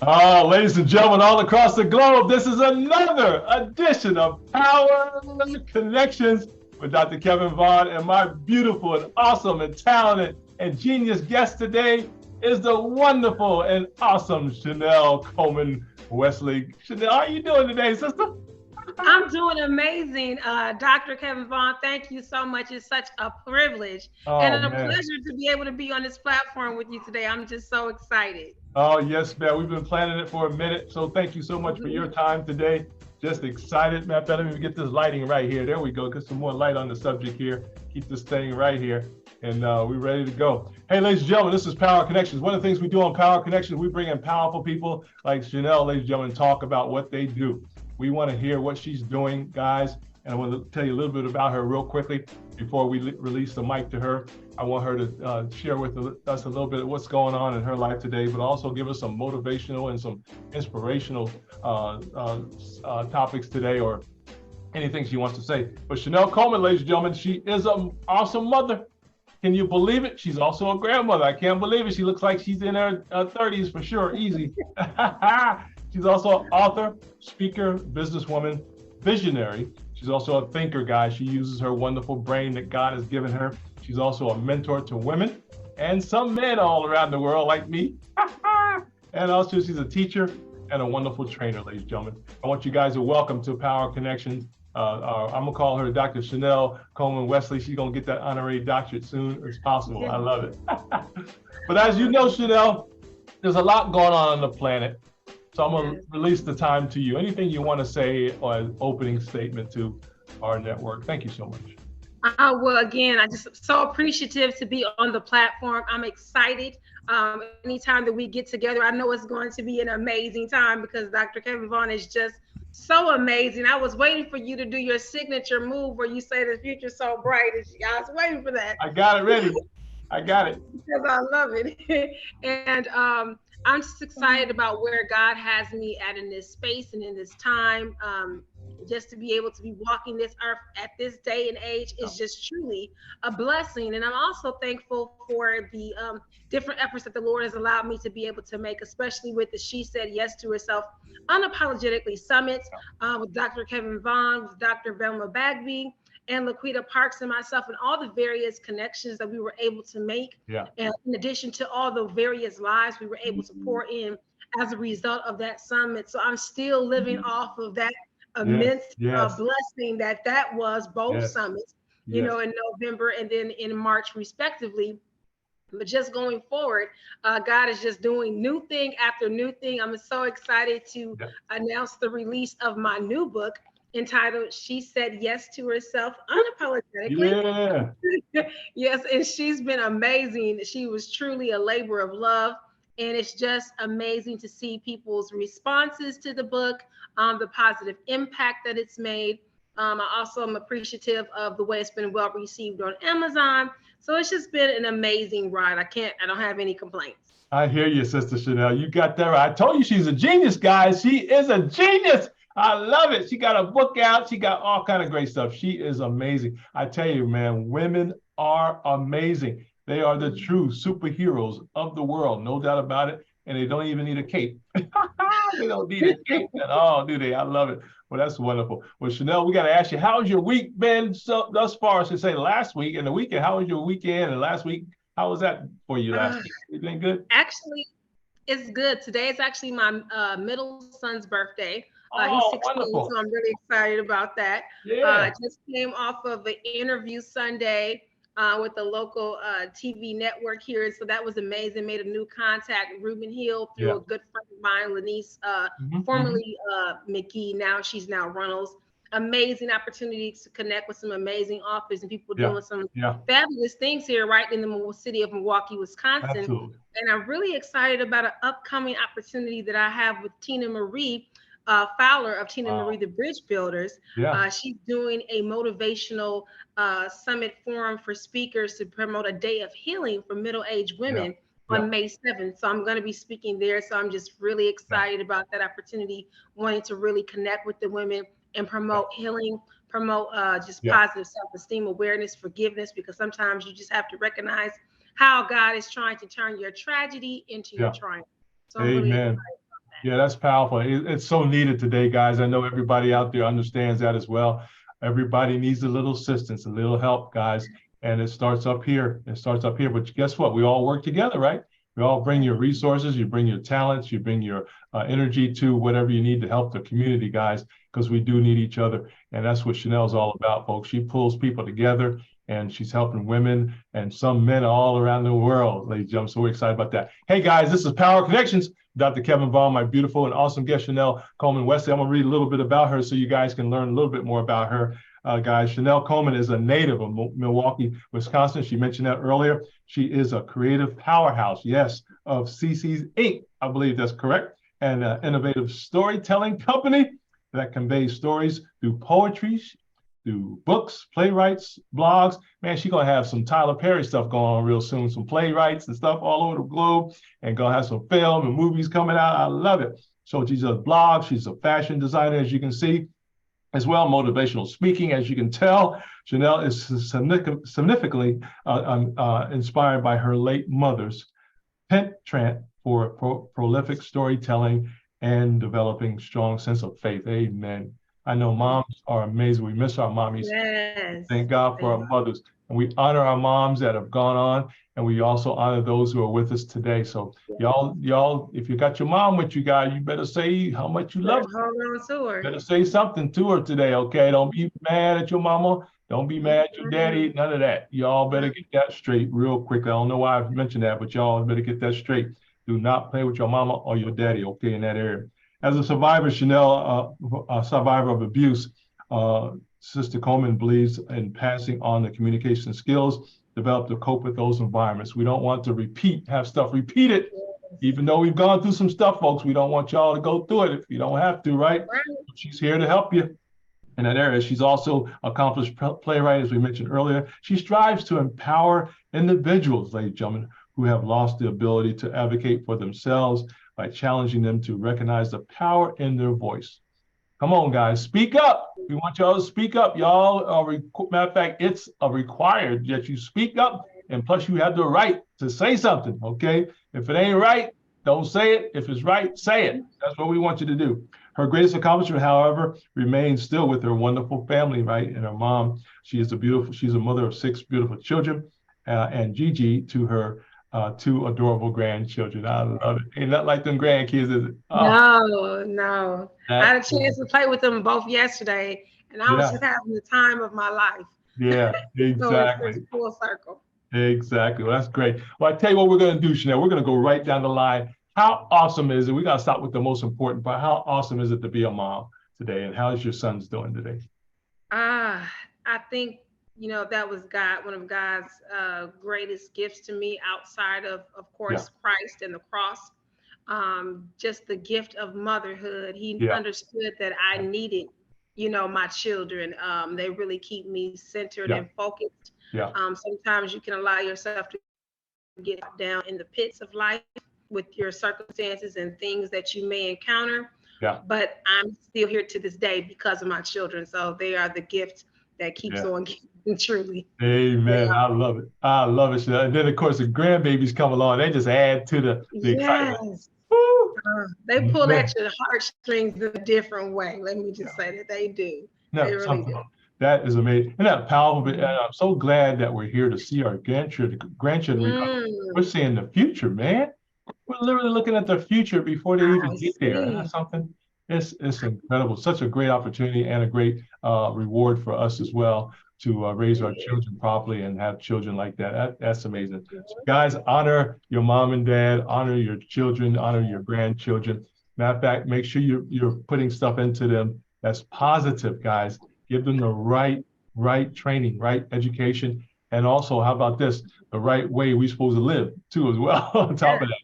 Ladies and gentlemen, all across the globe, this is another edition of Power Connections with Dr. Kevin Vaughan, and my beautiful and awesome and talented and genius guest today is the wonderful and awesome Chanelle Coleman Wesley. Chanelle, how are you doing today, sister? I'm doing amazing, Dr. Kevin Vaughan. Thank you so much. It's such a privilege and Oh, a man. pleasure to be able to be on this platform with you today. I'm just so excited. Oh, yes, man. We've been planning it for a minute. So thank you so much for your time today. Just excited. Man, let me get this lighting right here. There we go. Get some more light on the subject here. Keep this thing right here. And we're ready to go. Hey, ladies and gentlemen, this is Power Connections. One of the things we do on Power Connections, we bring in powerful people like Chanelle, ladies and gentlemen, talk about what they do. We want to hear what she's doing, guys. And I want to tell you a little bit about her real quickly before we release the mic to her. I want her to share with us a little bit of what's going on in her life today, but also give us some motivational and some inspirational topics today, or anything she wants to say. But Chanelle Coleman, ladies and gentlemen, she is an awesome mother. Can you believe it? She's also a grandmother. I can't believe it. She looks like she's in her 30s for sure, easy. She's also an author, speaker, businesswoman, visionary. She's also a thinker, guys. She uses her wonderful brain that God has given her. She's also a mentor to women and some men all around the world like me. And also she's a teacher and a wonderful trainer, ladies and gentlemen. I want you guys to welcome to Power Connections. I'm gonna call her Dr. Chanelle Coleman Wesley. She's gonna get that honorary doctorate soon as possible. I love it. But as you know, Chanelle, there's a lot going on the planet. So I'm gonna release the time to you. Anything you want to say or an opening statement to our network? Thank you so much. Well, again, I just so appreciative to be on the platform. I'm excited. Anytime that we get together, I know it's going to be an amazing time because Dr. Kevin Vaughan is just so amazing. I was waiting for you to do your signature move where you say the future's so bright. I was waiting for that. I got it ready. I got it. Because I love it. And I'm just excited about where God has me at in this space and in this time. Just to be able to be walking this earth at this day and age is just truly a blessing. And I'm also thankful for the different efforts that the Lord has allowed me to be able to make, especially with the She Said Yes to Herself Unapologetically Summits with Dr. Kevin Vaughan, with Dr. Velma Bagby, and Laquita Parks and myself, and all the various connections that we were able to make. Yeah. And in addition to all the various lives we were able to pour in as a result of that summit. So I'm still living off of that immense blessing that was both summits, in November and then in March, respectively. But just going forward, God is just doing new thing after new thing. I'm so excited to announce the release of my new book entitled She Said Yes to Herself Unapologetically. Yeah. Yes, and she's been amazing. She was truly a labor of love. And it's just amazing to see people's responses to the book, the positive impact that it's made. I also am appreciative of the way it's been well received on Amazon. So it's just been an amazing ride. I don't have any complaints. I hear you, Sister Chanelle. You got that right. I told you she's a genius, guys. She is a genius. I love it. She got a book out. She got all kind of great stuff. She is amazing. I tell you, man, women are amazing. They are the true superheroes of the world, no doubt about it. And they don't even need a cape. They don't need a cape at all, do they? I love it. Well, that's wonderful. Well, Chanelle, we got to ask you, how's your week been thus far? I should say last week and the weekend. How was your weekend and last week? How was that for you last week? You been good? Actually, it's good. Today is actually my middle son's birthday. He's 16, wonderful. so I'm really excited about that. Yeah. I just came off of an interview Sunday with the local TV network here. So that was amazing. Made a new contact, Ruben Hill, through a good friend of mine, Lanice, formerly McGee. Now she's Runnels. Amazing opportunity to connect with some amazing authors and people doing some fabulous things here right in the city of Milwaukee, Wisconsin. Absolutely. And I'm really excited about an upcoming opportunity that I have with Tina Marie Fowler of Tina Marie, the Bridge Builders. She's doing a motivational summit forum for speakers to promote a day of healing for middle-aged women on May 7th. So I'm going to be speaking there. So I'm just really excited about that opportunity, wanting to really connect with the women and promote healing, promote just positive self-esteem, awareness, forgiveness, because sometimes you just have to recognize how God is trying to turn your tragedy into your triumph. So I'm really excited. Yeah, that's powerful. It's so needed today, guys. I know everybody out there understands that as well. Everybody needs a little assistance, a little help, guys. And it starts up here. It starts up here. But guess what? We all work together, right? We all bring your resources, you bring your talents, you bring your energy to whatever you need to help the community, guys, because we do need each other. And that's what Chanelle's all about, folks. She pulls people together and she's helping women and some men all around the world, ladies and gentlemen. So we're excited about that. Hey, guys, this is Power Connections. Dr. Kevin Vaughan, my beautiful and awesome guest, Chanelle Coleman Wesley. I'm going to read a little bit about her so you guys can learn a little bit more about her. Guys, Chanelle Coleman is a native of Milwaukee, Wisconsin. She mentioned that earlier. She is a creative powerhouse, yes, of CeCi's Inc. I believe that's correct. And an innovative storytelling company that conveys stories through poetry, through books, playwrights, blogs. Man, she's going to have some Tyler Perry stuff going on real soon, some playwrights and stuff all over the globe, and going to have some film and movies coming out. I love it. So she's a blog. She's a fashion designer, as you can see, as well, motivational speaking, as you can tell. Chanelle is significantly inspired by her late mother's penchant for prolific storytelling and developing strong sense of faith. Amen. I know moms are amazing. We miss our mommies. Yes. Thank God for our mothers. And we honor our moms that have gone on, and we also honor those who are with us today. So y'all, if you got your mom with you guys, you better say how much you love her. Hold on to her. Better say something to her today, okay? Don't be mad at your mama. Don't be mad at your daddy. None of that. Y'all better get that straight real quick. I don't know why I've mentioned that, but y'all better get that straight. Do not play with your mama or your daddy, okay, in that area. As a survivor, Chanelle, a survivor of abuse, Sister Coleman believes in passing on the communication skills developed to cope with those environments. We don't want to have stuff repeated, even though we've gone through some stuff, folks. We don't want y'all to go through it if you don't have to, right? She's here to help you in that area. She's also accomplished playwright, as we mentioned earlier. She strives to empower individuals, ladies and gentlemen, who have lost the ability to advocate for themselves by challenging them to recognize the power in their voice. Come on, guys, speak up. We want y'all to speak up. Matter of fact, it's required that you speak up, and plus you have the right to say something, okay? If it ain't right, don't say it. If it's right, say it. That's what we want you to do. Her greatest accomplishment, however, remains still with her wonderful family, right? And her mom. She's a mother of 6 beautiful children, and GiGi to her 2 adorable grandchildren. I love it. Ain't nothing like them grandkids, is it? Oh. No. I had a chance to play with them both yesterday, and I was just having the time of my life. Yeah, exactly. So it's full circle. Exactly. Well, that's great. Well, I tell you what we're going to do, Chanelle. We're going to go right down the line. How awesome is it? We got to start with the most important part. How awesome is it to be a mom today? And how is your sons doing today? I think, that was one of God's greatest gifts to me outside of course, Christ and the cross. Just the gift of motherhood. He understood that I needed, my children. They really keep me centered and focused. Sometimes you can allow yourself to get down in the pits of life with your circumstances and things that you may encounter. But I'm still here to this day because of my children. So they are the gift that keeps on giving, truly. Amen. I love it. I love it. And then, of course, the grandbabies come along. They just add to the excitement. They pull at your heartstrings in a different way. Let me just say that they do. They really do. That is amazing. Isn't that powerful? And I'm so glad that we're here to see our grandchildren. We're seeing the future, man. We're literally looking at the future before they even get there. That's something. It's incredible. Such a great opportunity and a great reward for us as well to raise our children properly and have children like that. That's amazing. So guys, honor your mom and dad, honor your children, honor your grandchildren. Matter of fact, make sure you're putting stuff into them that's positive, guys. Give them the right training, right education, and also, how about this, the right way we're supposed to live too as well on top of that.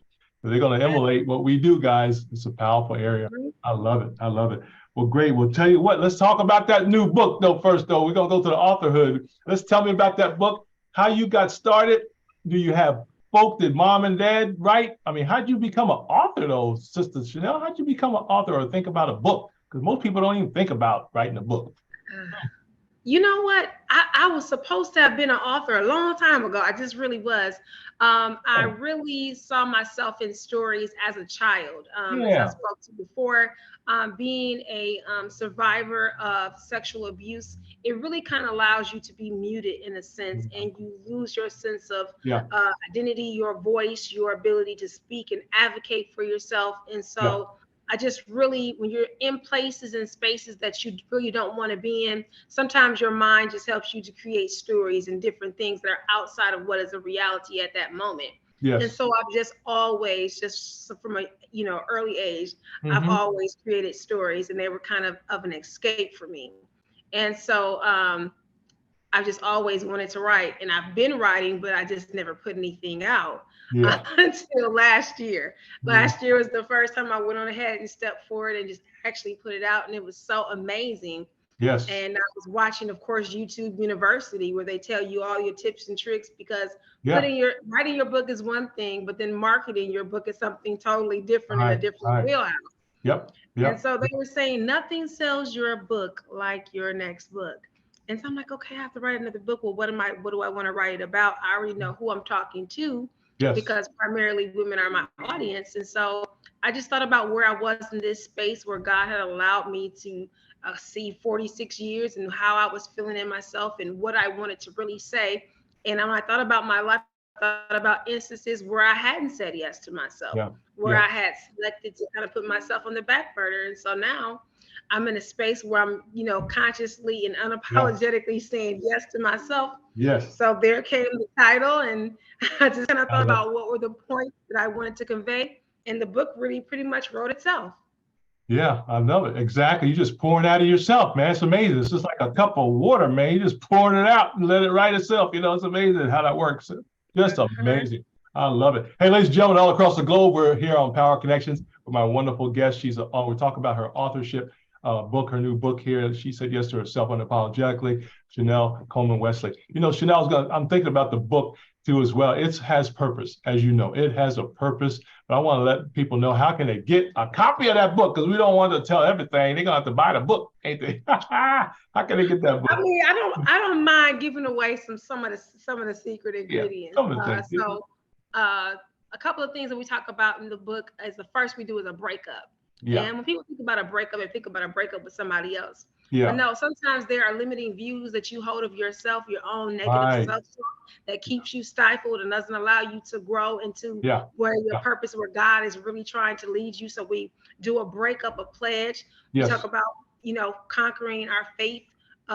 They're going to emulate what we do, guys. It's a powerful area. I love it. I love it. Well, great. We'll tell you what, let's talk about that new book, though, first, though. We're going to go to the authorhood. Let's tell me about that book, how you got started. Do you have folk that mom and dad write? I mean, how'd you become an author, though, Sister Chanelle? How'd you become an author or think about a book? Because most people don't even think about writing a book. You know what? I was supposed to have been an author a long time ago. I just really was. I Oh, really saw myself in stories as a child. As I yeah. spoke to before, being a survivor of sexual abuse, it really kind of allows you to be muted in a sense, and you lose your sense of Yeah. identity, your voice, your ability to speak and advocate for yourself. And Yeah. so I just really, when you're in places and spaces that you really don't want to be in, sometimes your mind just helps you to create stories and different things that are outside of what is a reality at that moment. And Yes. so I've just always, just from a early age, I've Mm-hmm. always created stories, and they were kind of an escape for me. And so I've just always wanted to write, and I've been writing, but I just never put anything out Yeah. until last year. Mm. Last year was the first time I went on ahead and stepped forward and just actually put it out, and it was so amazing. Yes. And I was watching, of course, YouTube University, where they tell you all your tips and tricks, because Yeah. writing your book is one thing, but then marketing your book is something totally different in a Right. different Right. wheelhouse. Yep. And Yep. so they were saying nothing sells your book like your next book. And so I'm like, okay, I have to write another book. Well, what do I want to write about? I already know who I'm talking to, Yes. because primarily women are my audience. And so I just thought about where I was in this space where God had allowed me to see 46 years, and how I was feeling in myself and what I wanted to really say. And when I thought about my life, I thought about instances where I hadn't said yes to myself, Yeah. where Yeah. I had selected to kind of put myself on the back burner. And so now I'm in a space where I'm, consciously and Yeah. unapologetically saying yes to myself. Yes. So there came the title, and I just kind of I thought love it. about what were the points that I wanted to convey. And the book really pretty much wrote itself. Yeah, I love it. Exactly. You just pouring out of yourself, man. It's amazing. It's just like a cup of water, man. You just pouring it out and let it write itself. It's amazing how that works. Just Uh-huh. amazing. I love it. Hey, ladies and gentlemen, all across the globe, we're here on Power Connections with my wonderful guest. We're talking about her authorship book, her new book here. She said yes to herself unapologetically. Chanelle Coleman Wesley. I'm thinking about the book too as well. It has purpose, as you know. It has a purpose. But I want to let people know, how can they get a copy of that book? Because we don't want to tell everything. They're gonna have to buy the book, ain't they? How can they get that I book? mean, I don't mind giving away some of the secret Yeah, ingredients. some of the things. Uh, a couple of things that we talk about in the book is, the first we do is a breakup. Yeah, And when people think about a breakup, they think about a breakup with somebody else. But yeah, no, sometimes there are limiting views that you hold of yourself, your own negative right. self-talk, that keeps you stifled and doesn't allow you to grow into Yeah, where your yeah, purpose, where God is really trying to lead you. So we do a breakup, a pledge. We talk yes, about, conquering our faith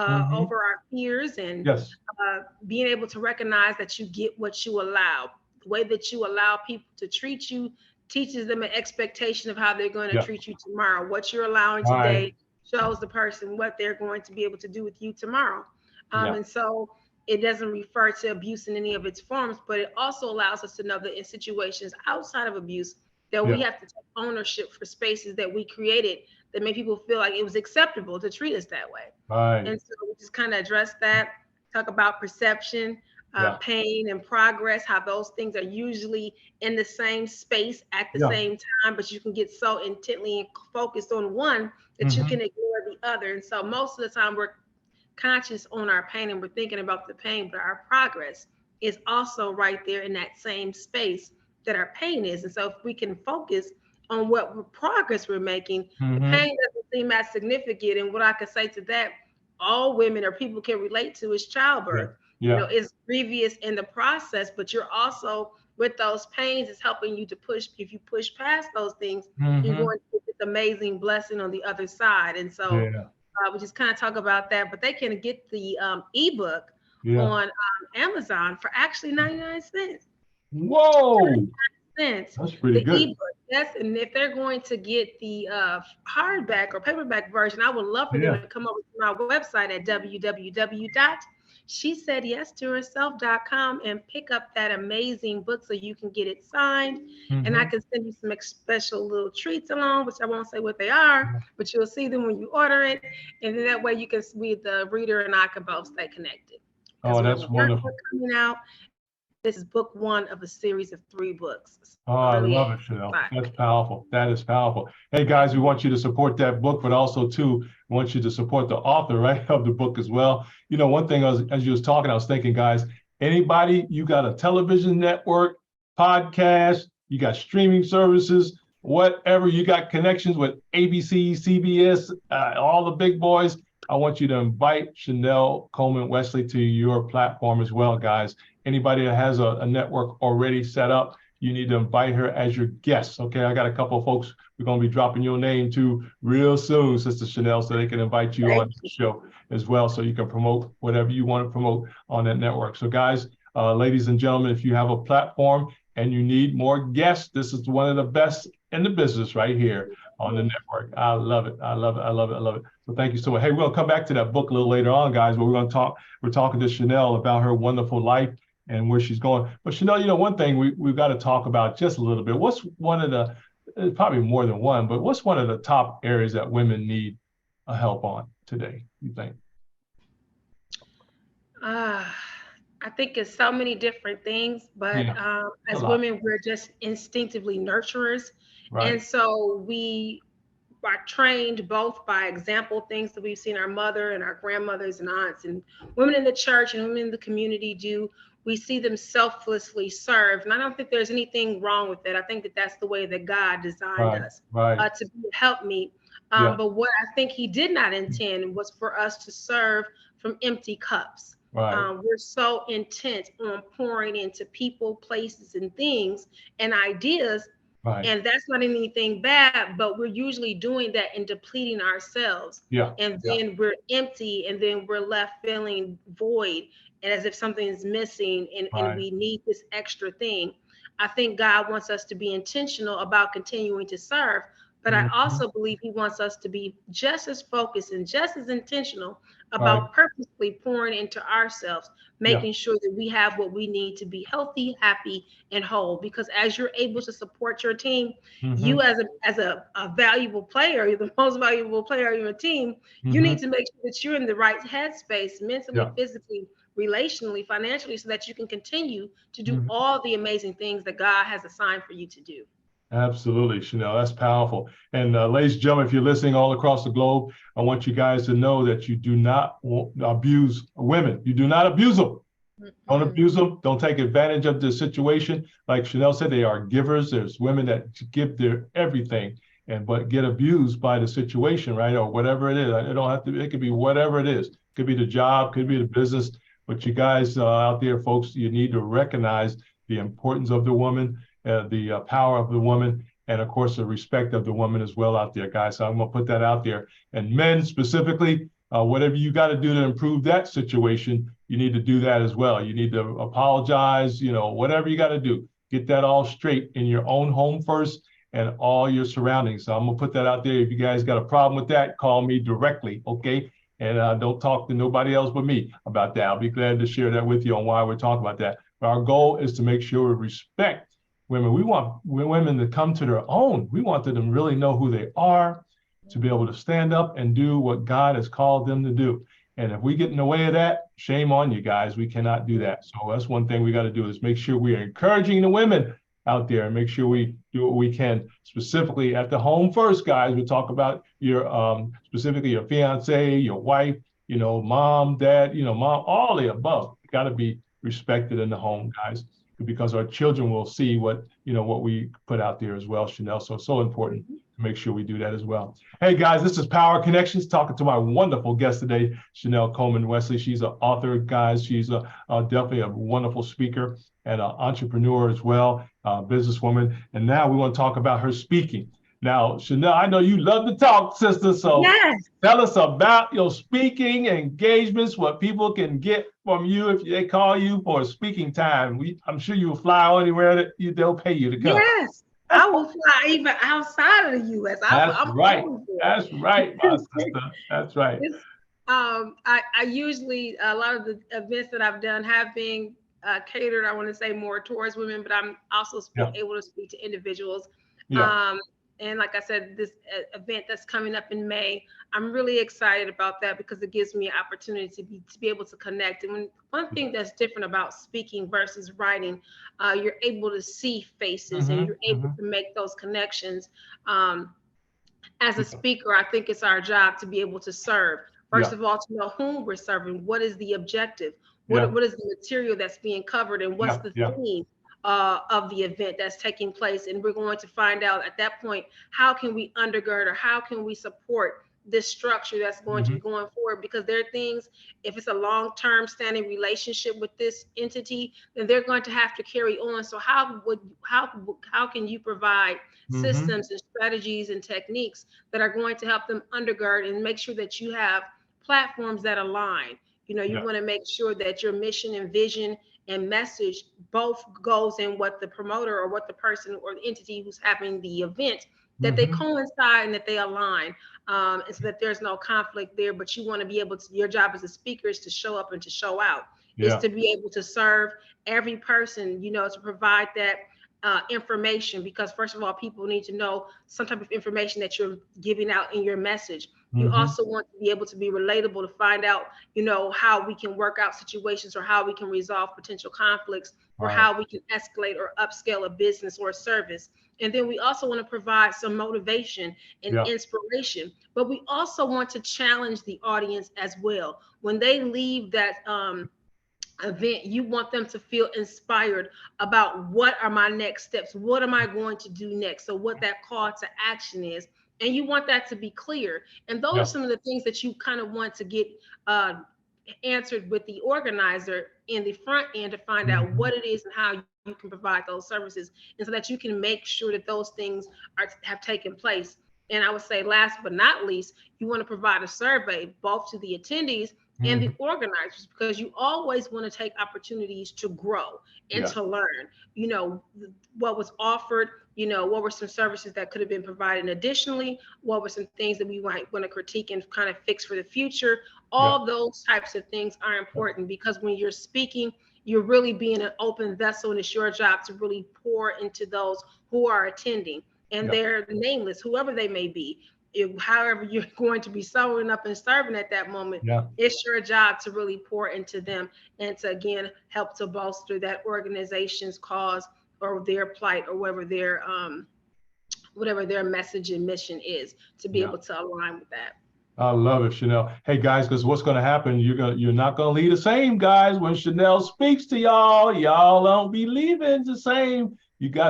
hmm, over our fears, and yes, being able to recognize that you get what you allow. The way that you allow people to treat you teaches them an expectation of how they're going to yeah, treat you tomorrow. What you're allowing right, today shows the person what they're going to be able to do with you tomorrow. yeah, And so it doesn't refer to abuse in any of its forms, but it also allows us to know that in situations outside of abuse, that we yeah, have to take ownership for spaces that we created that made people feel like it was acceptable to treat us that way. right, And so we just kind of address that, talk about perception, yeah, pain, and progress, how those things are usually in the same space at the yeah, same time, but you can get so intently focused on one that you hmm, can ignore the other. And so most of the time we're conscious on our pain and we're thinking about the pain, but our progress is also right there in that same space that our pain is. And so if we can focus on what progress we're making, the hmm, pain doesn't seem as significant. And what I could say to that, all women or people can relate to, is yeah, childbirth. yeah, It's grievous in the process, but you're also, with those pains, is helping you to push. If you push past those things, you're hmm, going to get this amazing blessing on the other side. And so yeah, we just kind of talk about that, but they can get the ebook yeah. on Amazon for actually 99 cents. Whoa, Cents. that's pretty The good. ebook, yes. And if they're going to get the hardback or paperback version, I would love for them Yeah. to come over to my website at www.shesaidyestoherself.com and pick up that amazing book so you can get it signed. And I Hmm. can send you some special little treats along, which I won't say what they are, but you'll see them when you order it. And then that way you can, the reader and I can both stay connected, because Oh, we have that's a third book wonderful. coming out. this is book one of a series of 3 books. So Oh, I love it, Chanelle. That's powerful. That is powerful. Hey, guys, we want you to support that book, but also, too, we want you to support the author, right, of the book as well. You know, one thing, as you was talking, I was thinking, guys, anybody, you got a television network, podcast, you got streaming services, whatever, you got connections with ABC, CBS, all the big boys, I want you to invite Chanelle Coleman Wesley to your platform as well, guys. Anybody that has a network already set up, you need to invite her as your guest. Okay, I got a couple of folks we're going to be dropping your name to real soon, Sister Chanelle, so they can invite you on the show as well, so you can promote whatever you want to promote on that network. So guys, ladies and gentlemen, if you have a platform and you need more guests, this is one of the best in the business right here on the network. I love it. I love it. I love it. I love it. So thank you so much. Hey, we're going to come back to that book a little later on, guys, but we're talking to Chanelle about her wonderful life and where she's going. But Chanelle, you know, one thing we've got to talk about just a little bit. What's one of the, probably more than one, but what's one of the top areas that women need help on today, you think? I think it's so many different things, but as women, we're just instinctively nurturers. Right. And so we are trained both by example, things that we've seen our mother and our grandmothers and aunts and women in the church and women in the community do. We see them selflessly serve. And I don't think there's anything wrong with that. I think that that's the way that God designed us to be a helpmeet. But what I think he did not intend was for us to serve from empty cups. We're so intent on pouring into people, places, and things and ideas. And that's not anything bad, but we're usually doing that and depleting ourselves. And then we're empty, and then we're left feeling void and as if something is missing and we need this extra thing. I think God wants us to be intentional about continuing to serve, but I also believe he wants us to be just as focused and just as intentional about purposely pouring into ourselves, making sure that we have what we need to be healthy, happy, and whole. Because as you're able to support your team, you as a valuable player, you're the most valuable player in your team, you need to make sure that you're in the right headspace, mentally, physically, relationally, financially, so that you can continue to do all the amazing things that God has assigned for you to do. Absolutely, Chanelle, that's powerful. And ladies and gentlemen, if you're listening all across the globe, I want you guys to know that you do not abuse women. You do not abuse them. Don't abuse them. Don't take advantage of the situation. Like Chanelle said, they are givers. There's women that give their everything but get abused by the situation, right? Or whatever it is. It don't have to. It could be whatever it is. It could be the job, could be the business. But you guys out there, folks, you need to recognize the importance of the woman, the power of the woman, and of course, the respect of the woman as well out there, guys. So I'm going to put that out there. And men specifically, whatever you got to do to improve that situation, you need to do that as well. You need to apologize, you know, whatever you got to do. Get that all straight in your own home first and all your surroundings. So I'm going to put that out there. If you guys got a problem with that, call me directly, okay? And don't talk to nobody else but me about that. I'll be glad to share that with you on why we're talking about that. But our goal is to make sure we respect women. We want women to come to their own. We want them to really know who they are, to be able to stand up and do what God has called them to do. And if we get in the way of that, shame on you guys. We cannot do that. So that's one thing we got to do is make sure we are encouraging the women out there and make sure we do what we can, specifically at the home first, guys. We talk about your specifically your fiance, your wife, you know, mom, dad, you know, mom, all the above. Got to be respected in the home, guys, because our children will see what, you know, what we put out there as well, Chanelle. So important to make sure we do that as well. Hey guys, this is Power Connections, talking to my wonderful guest today, Chanelle Coleman Wesley. She's an author, guys. She's definitely a wonderful speaker and an entrepreneur as well, businesswoman. And now we want to talk about her speaking. Now, Chanelle, I know you love to talk, sister. So tell us about your speaking engagements, what people can get from you if they call you for a speaking time. I'm sure you will fly anywhere that they'll pay you to come. Yes, I will fly even outside of the U.S. That's right. That's right, my sister. That's right. I usually, a lot of the events that I've done have been catered, I want to say, more towards women, but I'm also able to speak to individuals. And like I said, this event that's coming up in May, I'm really excited about that because it gives me an opportunity to be able to connect. And one thing that's different about speaking versus writing, you're able to see faces and you're able to make those connections. As a speaker, I think it's our job to be able to serve. First of all, to know whom we're serving, what is the objective, what is the material that's being covered, and what's the theme of the event that's taking place. And we're going to find out at that point, how can we undergird or how can we support this structure that's going to be going forward, because there are things, if it's a long-term standing relationship with this entity, then they're going to have to carry on. So how can you provide systems and strategies and techniques that are going to help them undergird and make sure that you have platforms that align? You know, you want to make sure that your mission and vision and message both goes in what the promoter or what the person or the entity who's having the event, that they coincide and that they align, and so that there's no conflict there. But you want to be able to, your job as a speaker is to show up and to show out, is to be able to serve every person, you know, to provide that information, because first of all, people need to know some type of information that you're giving out in your message. You also want to be able to be relatable, to find out, you know, how we can work out situations or how we can resolve potential conflicts or how we can escalate or upscale a business or a service. And then we also want to provide some motivation and inspiration, but we also want to challenge the audience as well. When they leave that event, you want them to feel inspired about what are my next steps, what am I going to do next, so what that call to action is. And you want that to be clear. And those are some of the things that you kind of want to get answered with the organizer in the front end, to find out what it is and how you can provide those services, and so that you can make sure that those things have taken place. And I would say, last but not least, you want to provide a survey both to the attendees and the organizers, because you always want to take opportunities to grow and to learn, you know, what was offered, you know, what were some services that could have been provided. And additionally, what were some things that we might want to critique and kind of fix for the future. All those types of things are important, because when you're speaking, you're really being an open vessel, and it's your job to really pour into those who are attending. And they're nameless, whoever they may be. However you're going to be showing up and serving at that moment, it's your job to really pour into them and to, again, help to bolster that organization's cause or their plight or whatever their message and mission is, to be able to align with that. I love it, Chanelle. Hey guys, because what's going to happen, you're not going to leave the same, guys. When Chanelle speaks to y'all don't be leaving the same.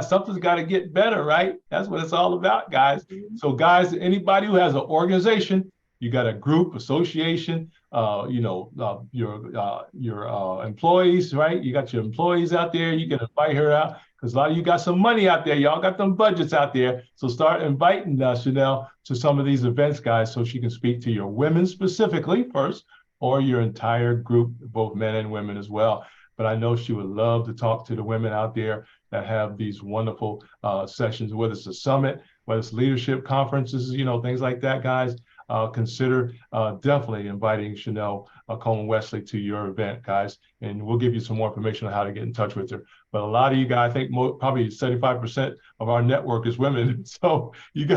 Something's got to get better, right? That's what it's all about, guys. So guys, anybody who has an organization, you got a group, association, your employees, right? You got your employees out there. You can invite her out, because a lot of you got some money out there. Y'all got them budgets out there. So start inviting Chanelle to some of these events, guys, so she can speak to your women specifically first, or your entire group, both men and women as well. But I know she would love to talk to the women out there that have these wonderful sessions, whether it's a summit, whether it's leadership conferences, you know, things like that, guys. Consider definitely inviting Chanelle Coleman Wesley to your event, guys, and we'll give you some more information on how to get in touch with her. But a lot of you guys, I think probably 75% of our network is women. So you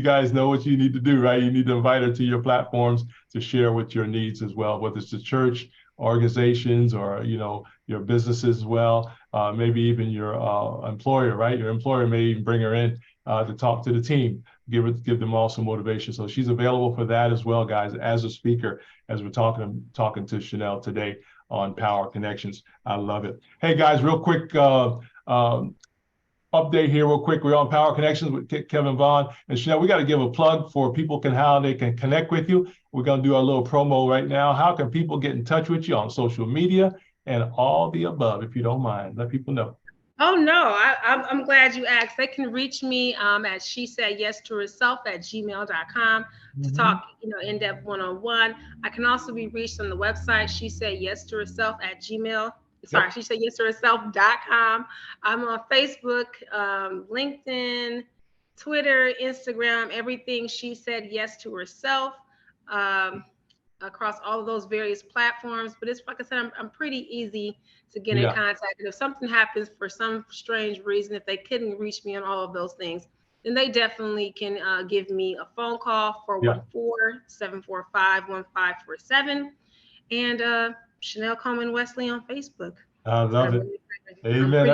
guys know what you need to do, right? You need to invite her to your platforms to share what your needs as well, whether it's the church, organizations, or, you know, your businesses as well, maybe even your employer, right? Your employer may even bring her in to talk to the team, give them all some motivation. So she's available for that as well, guys, as a speaker, as we're talking to Chanelle today on Power Connections. I love it. Hey guys, real quick update here real quick. We're on Power Connections with Kevin, Vaughan, and Chanelle. We got to give a plug for people how they can connect with you. We're going to do our little promo right now. How can people get in touch with you on social media and all the above, if you don't mind? Let people know. Oh, no, I'm glad you asked. They can reach me at she said yes to herself at gmail.com to talk, you know, in-depth one-on-one. I can also be reached on the website, she said yes to herself at gmail. Sorry, she said yes to herself.com. I'm on Facebook, LinkedIn, Twitter, Instagram, everything she said yes to herself, across all of those various platforms. But it's, like I said, I'm pretty easy to get in contact. And if something happens for some strange reason, if they couldn't reach me on all of those things, then they definitely can give me a phone call, 414-745-1547. And Chanelle Coleman Wesley on Facebook. I love it. Amen.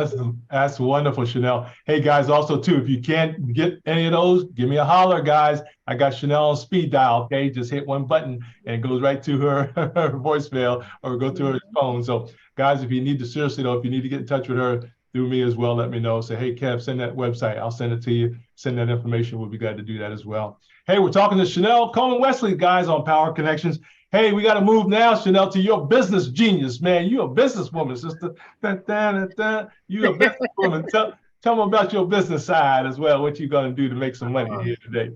That's wonderful, Chanelle. Hey guys, also too, if you can't get any of those, give me a holler, guys. I got Chanelle on speed dial. Okay, just hit one button and it goes right to her voicemail or go to her phone. So guys, if you need to, seriously though, if you need to get in touch with her through me as well, let me know. Say, hey Kev, send that website. I'll send it to you. Send that information. We'll be glad to do that as well. Hey, we're talking to Chanelle Coleman Wesley, guys, on Power Connections. Hey, we got to move now, Chanelle, to your business genius, man. You're a businesswoman, sister. You're a businesswoman. Tell them about your business side as well. What you going to do to make some money here today?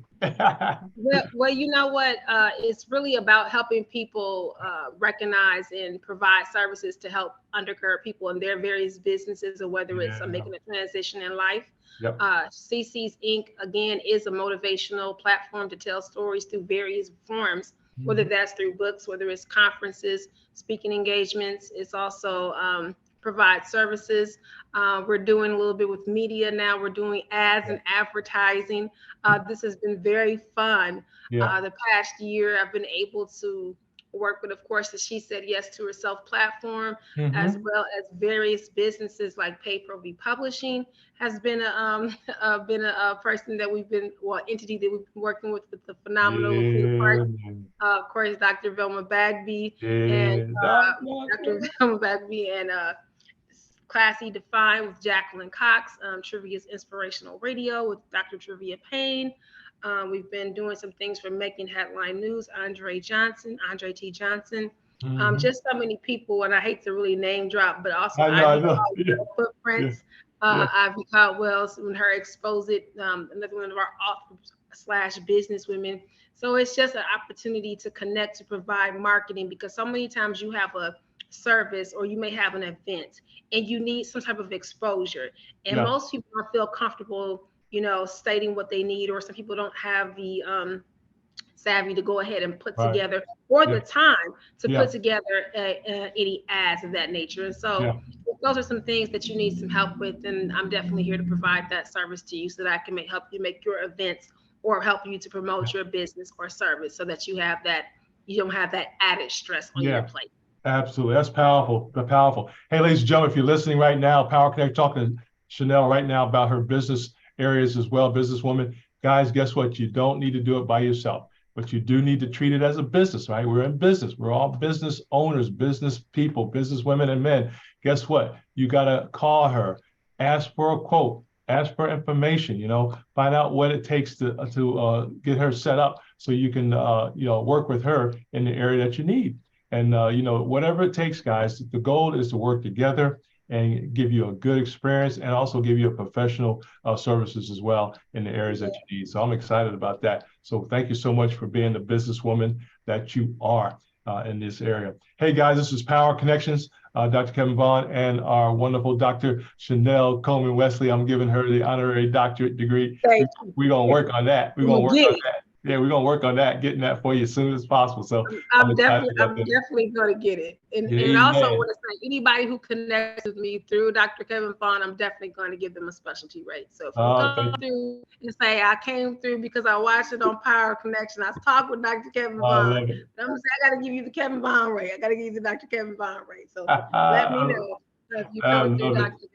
Well, you know what? It's really about helping people recognize and provide services to help undercurrent people in their various businesses, or whether it's making a transition in life. Yep. CeCi's Inc. again is a motivational platform to tell stories through various forms. Whether that's through books, whether it's conferences, speaking engagements. It's also provide services. We're doing a little bit with media now. We're doing ads and advertising. This has been very fun. The past year, I've been able to work with, of course, the She Said Yes to Herself platform, as well as various businesses like Pay Pro V Publishing has been a person that entity that we've been working with the phenomenal of course, Dr. Velma Bagby and Dr. Velma Bagby and Classy Defined with Jacqueline Cox, Trivia's Inspirational Radio with Dr. Trivia Payne. We've been doing some things for Making Headline News, Andre T. Johnson. Just so many people, and I hate to really name drop, but also Ivy Footprints, Ivy Caldwell's when her Expose It, another one of our authors / businesswomen. So it's just an opportunity to connect, to provide marketing, because so many times you have a service or you may have an event and you need some type of exposure, and most people don't feel comfortable, stating what they need, or some people don't have the savvy to go ahead and put together, or the time to put together any ads of that nature. And so those are some things that you need some help with, and I'm definitely here to provide that service to you so that I can help you make your events or help you to promote your business or service, so that you don't have that added stress on your plate. Absolutely. That's powerful. That's powerful. Hey, ladies and gentlemen, if you're listening right now, Power Connect, talking to Chanelle right now about her business areas as well, businesswoman. Guys, guess what? You don't need to do it by yourself, but you do need to treat it as a business, right? We're in business. We're all business owners, business people, business women and men. Guess what? You got to call her, ask for a quote, ask for information, find out what it takes to get her set up so you can, work with her in the area that you need. And, whatever it takes, guys, the goal is to work together and give you a good experience, and also give you a professional services as well in the areas that you need. So I'm excited about that. So thank you so much for being the businesswoman that you are in this area. Hey guys, this is Power Connections, Dr. Kevin Vaughan and our wonderful Dr. Chanelle Coleman Wesley. I'm giving her the honorary doctorate degree. We're going to work on that. We're going to work on that. Yeah, we're going to work on that, getting that for you as soon as possible. So I'm definitely going to get it. And also want to say, anybody who connects with me through Dr. Kevin Vaughan, I'm definitely going to give them a specialty rate. So if you come through and say, I came through because I watched it on Power Connection, I talked with Dr. Kevin Vaughan, I'm going to say, I got to give you the Kevin Vaughan rate. I got to give you the Dr. Kevin Vaughan rate. So let me know if you come through Dr. Kevin.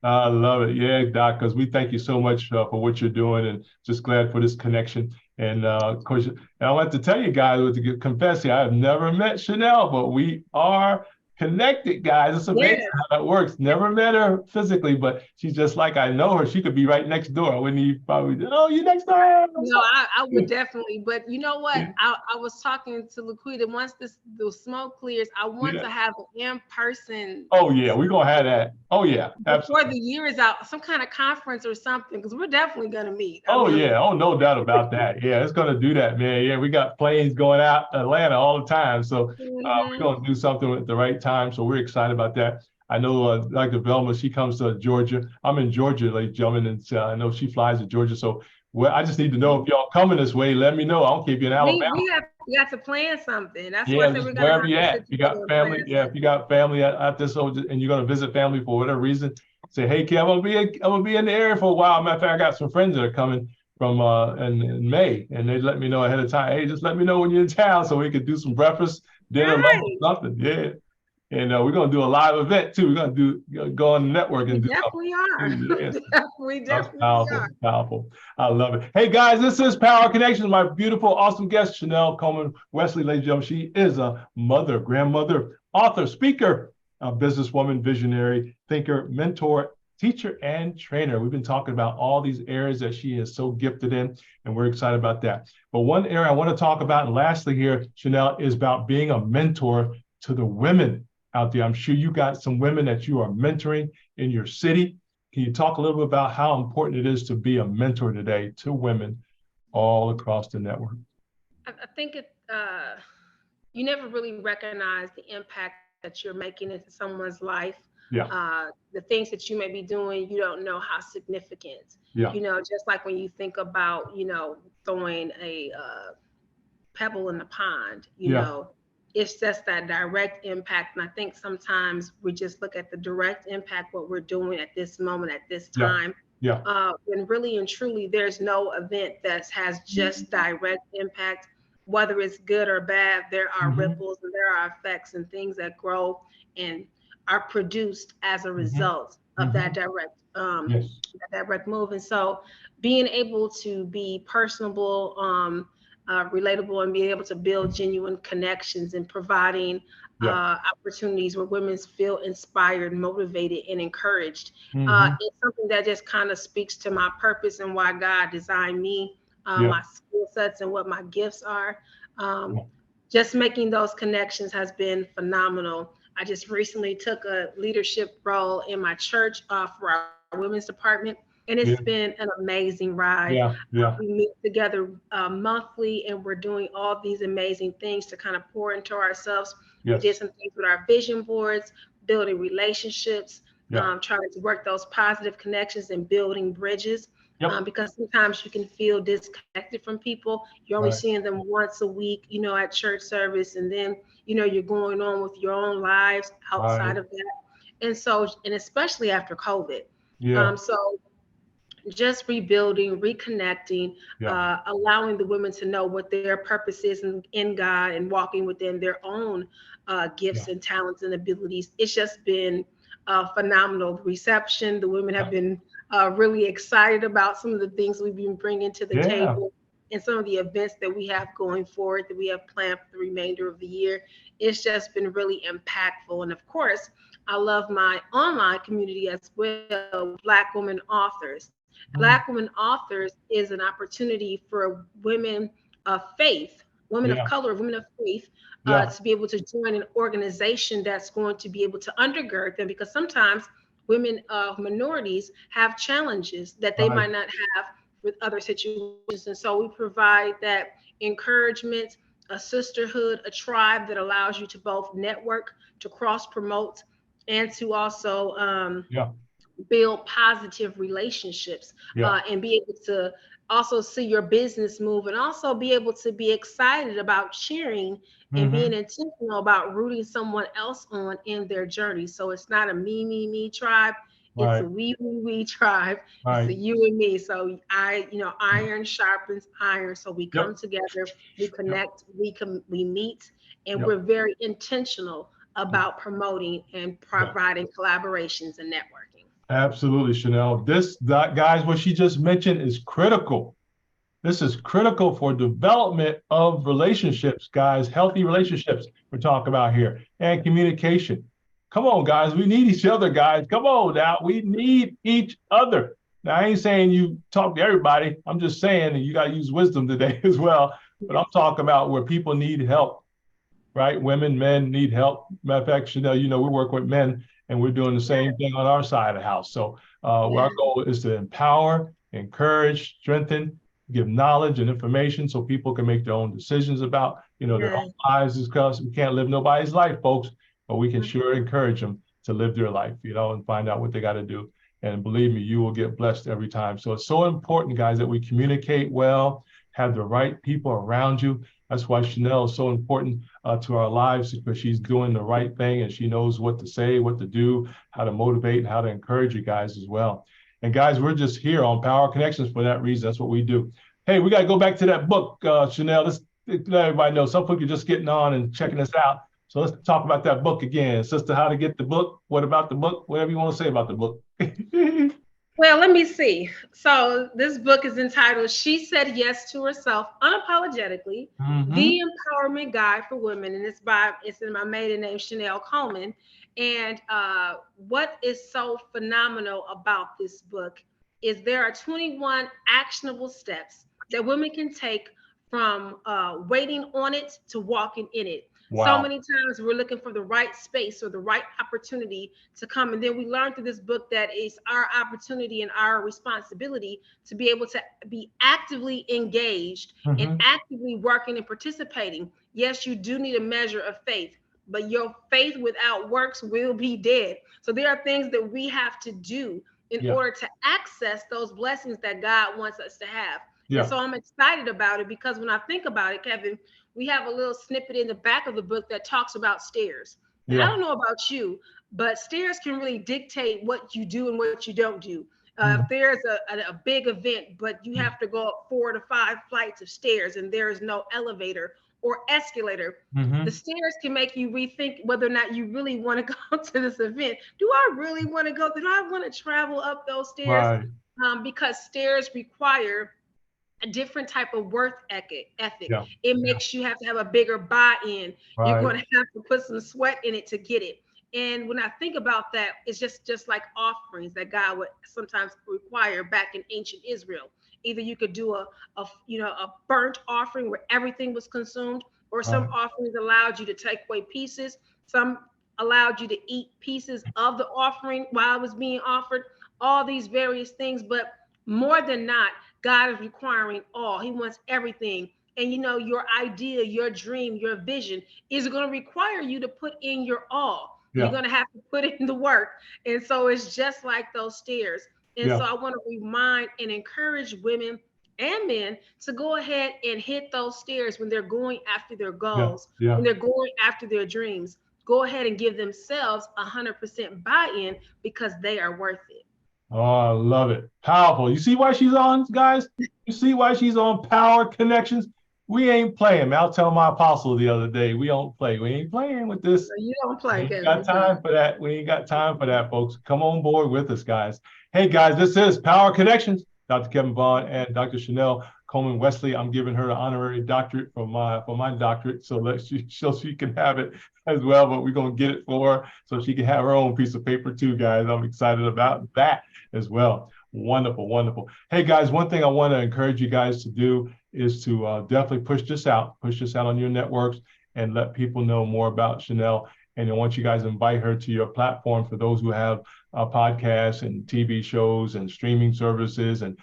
I love it. Yeah, Doc, because we thank you so much for what you're doing, and just glad for this connection. And of course, and I want to tell you guys, to confess here, I have never met Chanelle, but we are connected, guys. It's amazing how that works. Never met her physically, but she's just like I know her. She could be right next door. I wouldn't even probably, you next door. No, I would definitely. But you know what? I was talking to Laquita. Once the smoke clears, I want to have an in-person. Oh yeah, we're gonna have that. Oh yeah, absolutely. Before the year is out, some kind of conference or something, because we're definitely gonna meet. Oh no doubt about that. Yeah, it's gonna do that, man. Yeah, we got planes going out Atlanta all the time, so we're gonna do something at the right time. So we're excited about that. I know Dr. Velma, she comes to Georgia. I'm in Georgia, ladies and gentlemen, and I know she flies to Georgia. So I just need to know if y'all coming this way. Let me know. I'll keep you in Alabama. We got to plan something. That's why wherever you at. If you got family, if you got family at this, and you're going to visit family for whatever reason, Say, hey, Kev, I'm gonna be in the area for a while. Matter of fact, I got some friends that are coming from in May, and they let me know ahead of time. Hey, just let me know when you're in town so we could do some breakfast, dinner, lunch, Right. or something. Yeah. And we're gonna do a live event too. We're gonna go on the network We and do definitely are. something. Yes. We That's definitely powerful, are. powerful. I love it. Hey guys, this is Power Connections. My beautiful, awesome guest, Chanelle Coleman Wesley, ladies and gentlemen. She is a mother, grandmother, author, speaker, a businesswoman, visionary, thinker, mentor, teacher, and trainer. We've been talking about all these areas that she is so gifted in, and we're excited about that. But one area I want to talk about, and lastly here, Chanelle, is about being a mentor to the women out there. I'm sure you got some women that you are mentoring in your city. Can you talk a little bit about how important it is to be a mentor today to women all across the network? I think you never really recognize the impact that you're making into someone's life. Yeah, The things that you may be doing, you don't know how significant. yeah, Just like when you think about, throwing a pebble in the pond, yeah, it's just that direct impact. And I think sometimes we just look at the direct impact, what we're doing at this moment, at this yeah, time. yeah. When really and truly, there's no event that has just direct impact, whether it's good or bad. There are Mm-hmm, ripples and there are effects and things that grow and are produced as a mm-hmm, result of mm-hmm. Yes. that direct move. And so being able to be personable, relatable, and be able to build genuine connections and providing Yeah. opportunities where women feel inspired, motivated, and encouraged. Mm-hmm. It's something that just kind of speaks to my purpose and why God designed me, Yeah. my skill sets, and what my gifts are. Yeah. Just making those connections has been phenomenal. I just recently took a leadership role in my church for our women's department, and Yeah. it's been an amazing ride. Yeah. Yeah. We meet together monthly, and we're doing all these amazing things to kind of pour into ourselves. We did Yes. some things with our vision boards, building relationships, Yeah. trying to work those positive connections and building bridges. Yep. Because sometimes you can feel disconnected from people. You're only Right. seeing them once a week, at church service, and then you're going on with your own lives outside Right. of that. And so, and especially after COVID. Yeah. So just rebuilding, reconnecting, Yeah. allowing the women to know what their purpose is in God and walking within their own Yeah. gifts and talents and abilities. It's just been phenomenal reception. The women have been really excited about some of the things we've been bringing to the Yeah. table and some of the events that we have going forward that we have planned for the remainder of the year. It's just been really impactful. And of course, I love my online community as well, Black women authors. Mm. Black women authors is an opportunity for women of faith, women of Yeah. color, women of faith, Yeah. to be able to join an organization that's going to be able to undergird them, because sometimes women of minorities have challenges that they Right. might not have with other situations. And so we provide that encouragement, a sisterhood, a tribe that allows you to both network, to cross promote, and to also Yeah. build positive relationships, Yeah. and be able to also see your business move, and also be able to be excited about sharing and being Mm-hmm. intentional about rooting someone else on in their journey. So it's not a me tribe. It's a Right. we tribe. It's a Right. you and me. So iron sharpens iron. So we come Yep. together, we Yep. connect, we meet, and Yep. we're very intentional about promoting and Yeah. providing collaborations and networking. Absolutely, Chanelle. Guys, what she just mentioned is critical. This is critical for development of relationships, guys, healthy relationships we're talking about here, and communication. Come on, guys, we need each other, guys. Come on now, we need each other. Now, I ain't saying you talk to everybody. I'm just saying that you got to use wisdom today as well. But I'm talking about where people need help, right? Women, men need help. Matter of fact, Chanelle, we work with men and we're doing the same thing on our side of the house. So our goal is to empower, encourage, strengthen, give knowledge and information so people can make their own decisions about, their own lives, because we can't live nobody's life, folks, but we can sure encourage them to live their life, and find out what they got to do. And believe me, you will get blessed every time. So it's so important, guys, that we communicate well, have the right people around you. That's why Chanelle is so important to our lives, because she's doing the right thing and she knows what to say, what to do, how to motivate, and how to encourage you guys as well. And guys, we're just here on Power Connections for that reason. That's what we do. Hey, we got to go back to that book, Chanelle. Let's let everybody know. Some people are just getting on and checking us out. So let's talk about that book again. Sister, how to get the book, what about the book, whatever you want to say about the book. Well, let me see. So this book is entitled She Said Yes to Herself Unapologetically, The Empowerment Guide for Women. And it's in my maiden name, Chanelle Coleman. And what is so phenomenal about this book is there are 21 actionable steps that women can take from waiting on it to walking in it. Wow. So many times we're looking for the right space or the right opportunity to come. And then we learn through this book that it's our opportunity and our responsibility to be able to be actively engaged and actively working and participating. Yes, you do need a measure of faith, but your faith without works will be dead. So there are things that we have to do in order to access those blessings that God wants us to have. And so I'm excited about it because when I think about it, Kevin, we have a little snippet in the back of the book that talks about stairs. And I don't know about you, but stairs can really dictate what you do and what you don't do. If there's a big event, but you have to go up 4 to 5 flights of stairs and there is no elevator or escalator, the stairs can make you rethink whether or not you really want to go to this event. Do I really want to go? Do I want to travel up those stairs? Right. Because stairs require a different type of worth ethic. It makes you have to have a bigger buy-in. Right. You're going to have to put some sweat in it to get it. And when I think about that, it's just like offerings that God would sometimes require back in ancient Israel. Either you could do a burnt offering where everything was consumed, or some offerings allowed you to take away pieces. Some allowed you to eat pieces of the offering while it was being offered. All these various things, but more than not, God is requiring all. He wants everything. And your idea, your dream, your vision is going to require you to put in your all. You're going to have to put in the work. And so it's just like those stairs. And so I want to remind and encourage women and men to go ahead and hit those stairs when they're going after their goals, when they're going after their dreams. Go ahead and give themselves 100% buy-in because they are worth it. Oh, I love it. Powerful. You see why she's on, guys? You see why she's on Power Connections? We ain't playing. I'll tell my apostle the other day, we don't play. We ain't playing with this. You don't play. We ain't got time for that. We ain't got time for that, folks. Come on board with us, guys. Hey, guys, this is Power Connections. Dr. Kevin Vaughan and Dr. Chanelle Coleman Wesley. I'm giving her an honorary doctorate for my doctorate, so she can have it as well. But we're gonna get it for her so she can have her own piece of paper too, guys. I'm excited about that as well. Wonderful, wonderful. Hey, guys, one thing I want to encourage you guys to do is to definitely push this out on your networks and let people know more about Chanelle. And I want you guys to invite her to your platform for those who have podcasts and TV shows and streaming services and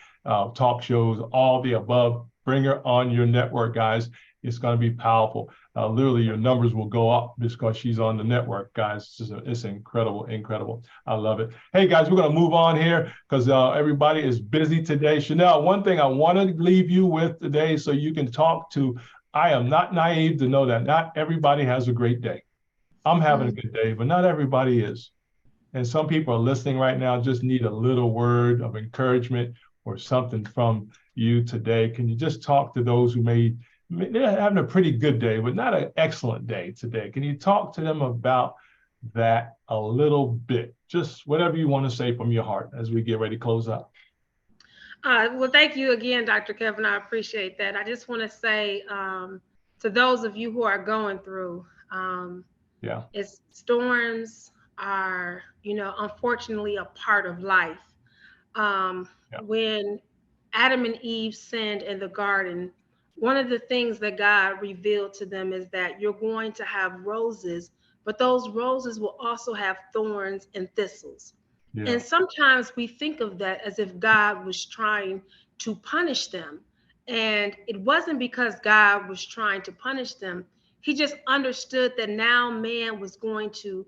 talk shows, all the above. Bring her on your network, guys. It's going to be powerful. Literally, your numbers will go up because she's on the network, guys. It's incredible, incredible. I love it. Hey, guys, we're going to move on here because everybody is busy today. Chanelle, one thing I want to leave you with today so you can talk to, I am not naive to know that not everybody has a great day. I'm having a good day, but not everybody is. And some people are listening right now, just need a little word of encouragement or something from you today. Can you just talk to those who they're having a pretty good day, but not an excellent day today? Can you talk to them about that a little bit? Just whatever you want to say from your heart as we get ready to close up. Well, thank you again, Dr. Kevin. I appreciate that. I just want to say to those of you who are going through, it's storms are, unfortunately a part of life. When Adam and Eve sinned in the garden, one of the things that God revealed to them is that you're going to have roses, but those roses will also have thorns and thistles. And sometimes we think of that as if God was trying to punish them. And it wasn't because God was trying to punish them. He just understood that now man was going to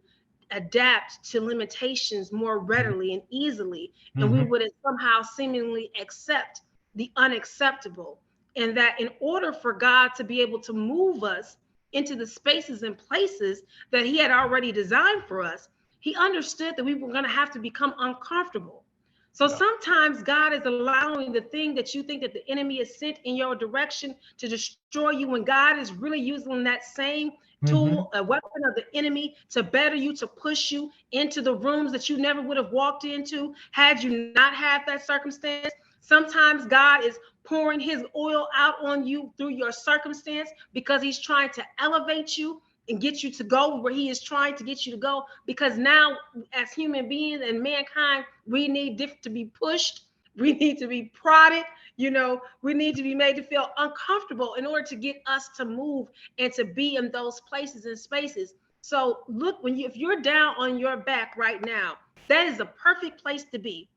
adapt to limitations more readily and easily. And we would somehow seemingly accept the unacceptable. And that in order for God to be able to move us into the spaces and places that he had already designed for us, he understood that we were going to have to become uncomfortable. So sometimes God is allowing the thing that you think that the enemy is sent in your direction to destroy you, when God is really using that same tool, a weapon of the enemy, to better you, to push you into the rooms that you never would have walked into had you not had that circumstance. Sometimes God is pouring his oil out on you through your circumstance because he's trying to elevate you and get you to go where he is trying to get you to go. Because now, as human beings and mankind, we need to be pushed. We need to be prodded. You know, we need to be made to feel uncomfortable in order to get us to move and to be in those places and spaces. So look, if you're down on your back right now, that is a perfect place to be.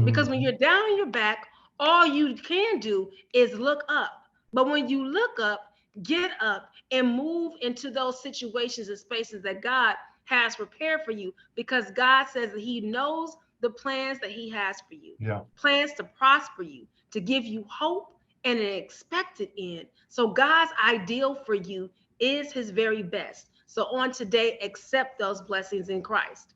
Because when you're down on your back, all you can do is look up. But when you look up, get up and move into those situations and spaces that God has prepared for you, because God says that he knows the plans that he has for you. Plans to prosper you, to give you hope and an expected end. So God's ideal for you is his very best. So on today, accept those blessings in Christ.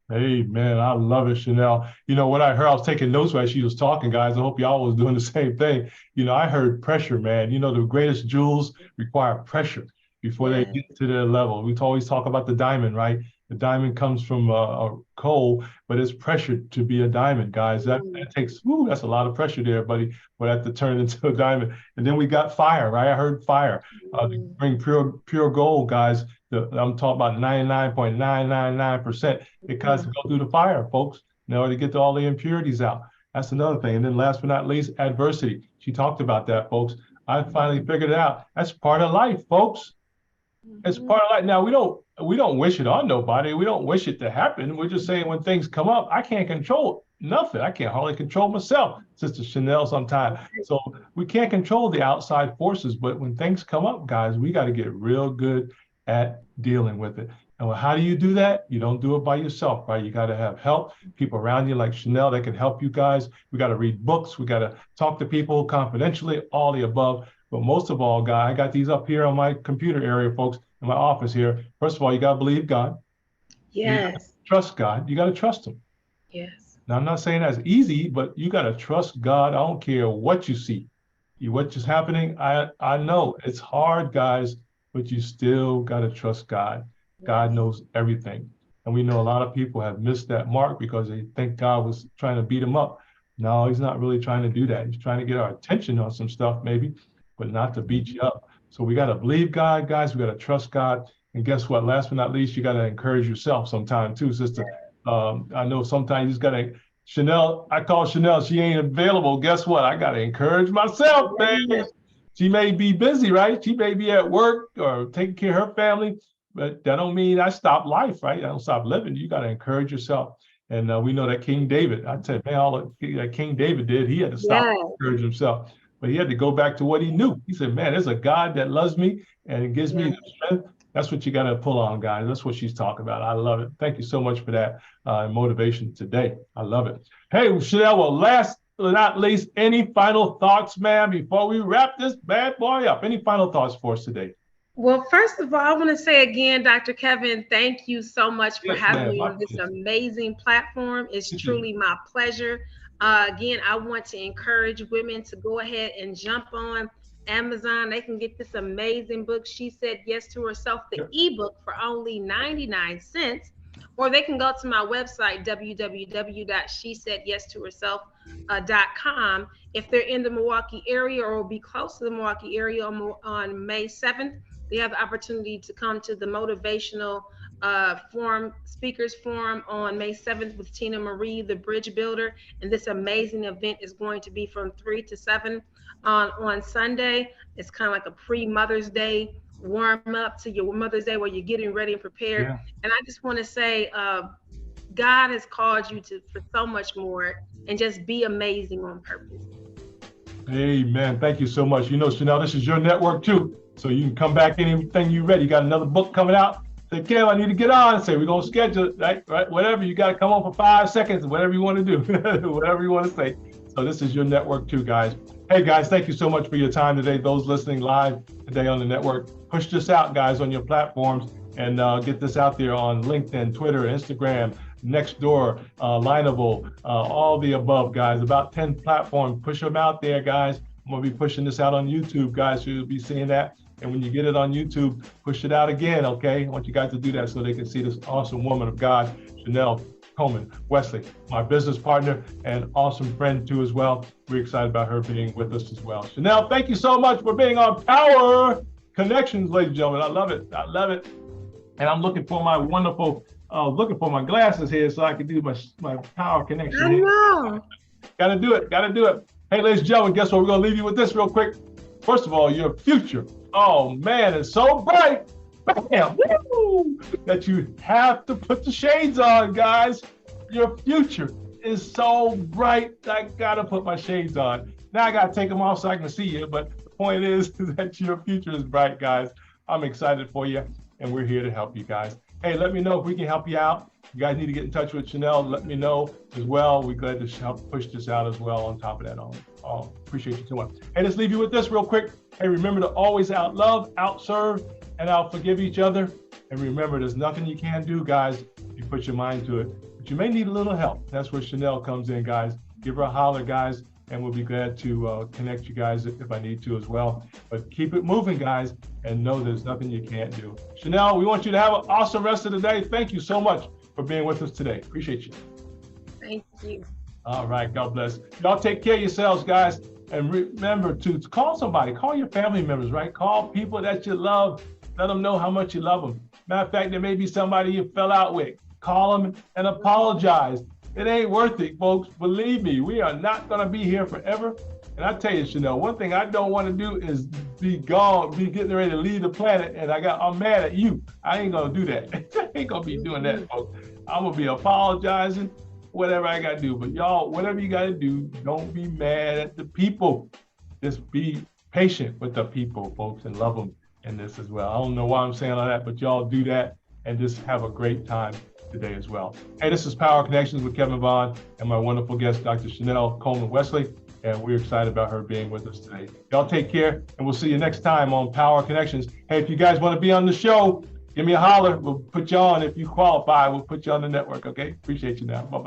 Hey, man, I love it, Chanelle. You know what I heard? I was taking notes while she was talking, guys. I hope y'all was doing the same thing. You know, I heard pressure, man. You know, the greatest jewels require pressure before they get to their level. We always talk about the diamond, right? The diamond comes from a coal, but it's pressure to be a diamond, guys. That takes, that's a lot of pressure there, buddy, for that to turn into a diamond. And then we got fire, right? I heard fire. To bring pure gold, guys. I'm talking about 99.999%. It has to go through the fire, folks, in order to get all the impurities out. That's another thing. And then last but not least, adversity. She talked about that, folks. I finally figured it out. That's part of life, folks. It's part of life. Now, we don't wish it on nobody. We don't wish it to happen. We're just saying when things come up, I can't control nothing. I can't hardly control myself, Sister Chanelle, sometimes. So we can't control the outside forces. But when things come up, guys, we got to get real good at dealing with it. And how do you do that? You don't do it by yourself, right? You got to have help, people around you like Chanelle that can help you guys. We got to read books. We got to talk to people confidentially, all the above. But most of all, guys, I got these up here on my computer area, folks, in my office here. First of all, you got to believe God. Yes. Trust God. You got to trust him. Yes. Now, I'm not saying that's easy, but you got to trust God. I don't care what you see. What's just happening, I know it's hard, guys, but you still got to trust God. God knows everything. And we know a lot of people have missed that mark because they think God was trying to beat them up. No, he's not really trying to do that. He's trying to get our attention on some stuff maybe, but not to beat you up. So we got to believe God, guys. We got to trust God. And guess what? Last but not least, you got to encourage yourself sometime too, sister. I know sometimes you just got to, Chanelle, I call Chanelle, she ain't available. Guess what? I got to encourage myself, man. She may be busy, right? She may be at work or taking care of her family, but that don't mean I stop life, right? I don't stop living. You got to encourage yourself. And we know that King David, I tell you, man, all that King David did, he had to stop and encourage himself. But he had to go back to what he knew. He said, man, there's a God that loves me and it gives me the strength. That's what you got to pull on, guys. That's what she's talking about. I love it. Thank you so much for that motivation today. I love it. Hey, Chanelle, well, last but not least, any final thoughts, ma'am, before we wrap this bad boy up? Any final thoughts for us today? Well, first of all, I want to say again, Dr. Kevin, thank you so much for having me on this amazing platform. It's truly my pleasure. Again, I want to encourage women to go ahead and jump on Amazon. They can get this amazing book, She Said Yes to Herself, the ebook, for only 99 cents. Or they can go to my website, www.shesaidyes2herself.com. If they're in the Milwaukee area or will be close to the Milwaukee area on May 7th, they have the opportunity to come to the motivational speakers forum on May 7th with Tina Marie, the bridge builder. And this amazing event is going to be from 3 to 7 on Sunday. It's kind of like a pre-Mother's Day warm up to your Mother's Day where you're getting ready and prepared. And I just want to say, God has called you for so much more, and just be amazing on purpose. Amen. Thank you so much. You know, Chanelle, this is your network too. So you can come back anything you're ready. You got another book coming out. Say, Kev, I need to get on. Say, we're going to schedule it, right? Whatever. You got to come on for 5 seconds, whatever you want to do, whatever you want to say. So this is your network too, guys. Hey guys, thank you so much for your time today. Those listening live today on the network, push this out, guys, on your platforms, and get this out there on LinkedIn, Twitter, Instagram, Nextdoor, Lineable, all the above, guys. About 10 platforms. Push them out there, guys. I'm gonna be pushing this out on YouTube, guys. So you'll be seeing that. And when you get it on YouTube, push it out again, okay? I want you guys to do that so they can see this awesome woman of God, Chanelle Coleman Wesley, my business partner and awesome friend too as well. We're excited about her being with us as well. Chanelle, thank you so much for being on Power Connections, ladies and gentlemen. I love it. I love it. And I'm looking for my wonderful, looking for my glasses here so I can do my Power Connection. I know. Gotta do it. Gotta do it. Hey, ladies and gentlemen, guess what? We're gonna leave you with this real quick. First of all, your future. Oh man, it's so bright. Bam, woo, that you have to put the shades on, guys. Your future is so bright. I gotta put my shades on. Now I gotta take them off so I can see you, but the point is that your future is bright, guys. I'm excited for you, and we're here to help you guys. Hey, let me know if we can help you out. You guys need to get in touch with Chanelle. Let me know as well. We're glad to help push this out as well on top of that. Appreciate you so much. Hey, let's leave you with this real quick. Hey, remember to always out-love, out-serve, and out-forgive each other. And remember, there's nothing you can do, guys, if you put your mind to it. But you may need a little help. That's where Chanelle comes in, guys. Give her a holler, guys, and we'll be glad to connect you guys if I need to as well. But keep it moving, guys, and know there's nothing you can't do. Chanelle, we want you to have an awesome rest of the day. Thank you so much for being with us today. Appreciate you. Thank you. All right, God bless. Y'all take care of yourselves, guys. And remember to call somebody, call your family members, right? Call people that you love. Let them know how much you love them. Matter of fact, there may be somebody you fell out with. Call them and apologize. It ain't worth it, folks. Believe me, we are not gonna be here forever. And I tell you, Chanelle, one thing I don't want to do is be gone, be getting ready to leave the planet, and I'm mad at you. I ain't gonna do that. I ain't gonna be doing that, folks. I'm gonna be apologizing, whatever I gotta do. But y'all, whatever you gotta do, don't be mad at the people. Just be patient with the people, folks, and love them in this as well. I don't know why I'm saying all that, but y'all do that and just have a great time today as well. Hey, this is Power Connections with Kevin Vaughan and my wonderful guest, Dr. Chanelle Coleman Wesley, and we're excited about her being with us today. Y'all take care, and we'll see you next time on Power Connections. Hey, if you guys want to be on the show, give me a holler. We'll put you on. If you qualify, we'll put you on the network, okay? Appreciate you now. Bye-bye.